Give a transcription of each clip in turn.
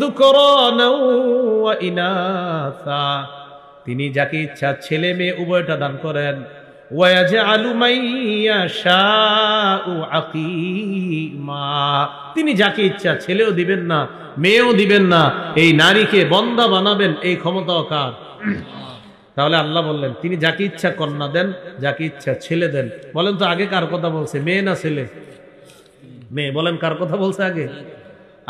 যুকরানা ওয়া ইনাসা, তিনি যাকে ইচ্ছা ছেলে মেয়ে উভয়টা দান করেন। ওয়া ইয়াজআলু মান ইয়াশাউ আকীমা, তিনি যাকে ইচ্ছা ছেলেও দিবেন না মেয়েও দিবেন না, এই নারীকে বন্দা বানাবেন, এই ক্ষমতাও কার? তাহলে আল্লাহ বললেন তিনি যাকে ইচ্ছা কন্যা দেন, যাকে ইচ্ছা ছেলে দেন। বলেন তো আগে কার কথা বলছে, মেয়ে না ছেলে? মেয়ে। বলেন কার কথা বলছে আগে?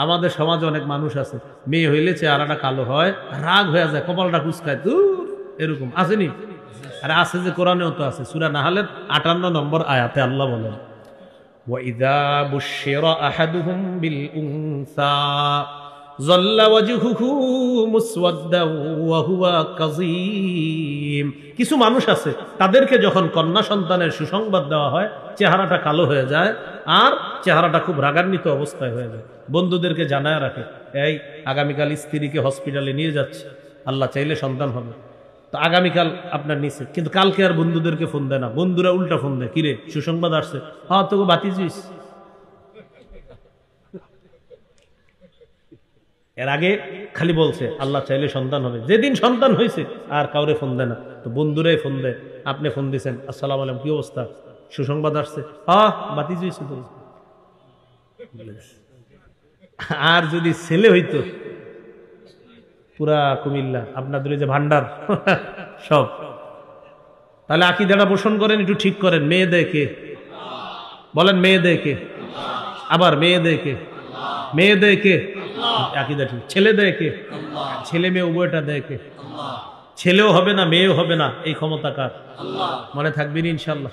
আমাদের সমাজে অনেক মানুষ আছে মেয়ে হইলে চেহারাটা কালো হয়, রাগ হয়ে যায়, কপালটা কুচকায়, দূর এরকম আসেনি? আরে আছে, যে কোরআনেও তো আছে, সূরা নাহলের 58 নম্বর আয়াতে আল্লাহ বলেন ওয়াইযা বুশিরা আহাদুহুম বিল উনসা যাল্লা ওয়াজহুহু মুসওয়াদ্দান ওয়া হুয়া কাযীম। কিছু মানুষ আছে তাদেরকে যখন কন্যা সন্তানের সুসংবাদ দেওয়া হয় চেহারাটা কালো হয়ে যায় আর চেহারাটা খুব রাগান্বিত অবস্থায় হয়ে যায়। বন্ধুদেরকে জানায় রাখে, এই আগামীকাল স্ত্রীকে হসপিটালে নিয়ে যাচ্ছে, আল্লাহ চাইলে সন্তান হবে, তো আগামীকাল আপনার নিচে। কিন্তু কালকে আর বন্ধুদেরকে ফোন দেয় না, বন্ধুরা উল্টা ফোন দেয়, কিরে সুসংবাদ আসছে? হ্যাঁ তোকে বাতিজিস। এর আগে খালি বলছে আল্লাহ চাইলে সন্তান হবে, যেদিন সন্তান হয়েছে আর কাউরে ফোন দেয় না, তো বন্ধুরাই ফোন দেয়। আপনি ফোন দিয়েছেন, আসসালামু আলাইকুম, কি অবস্থা, সুসংবাদ আসছে? হ্যাঁ বাতিজিস। আর যদি ছেলে হইতো পুরা কুমিল্লা আপনাদের যে ভান্ডার সব, তাহলে আকীদাটা পোষণ করেন, একটু ঠিক করেন। মেয়ে দেয় কে? বলেন মেয়ে দেয় কে? আবার মেয়ে দেয় কে? মেয়ে দেয় কে? আকীদা ঠিক। ছেলে দেয় কে? ছেলে মেয়ে উভয়টা দেয় কে? ছেলেও হবে না মেয়েও হবে না, এই ক্ষমতা কার? মনে থাকবেন ইনশাআল্লাহ।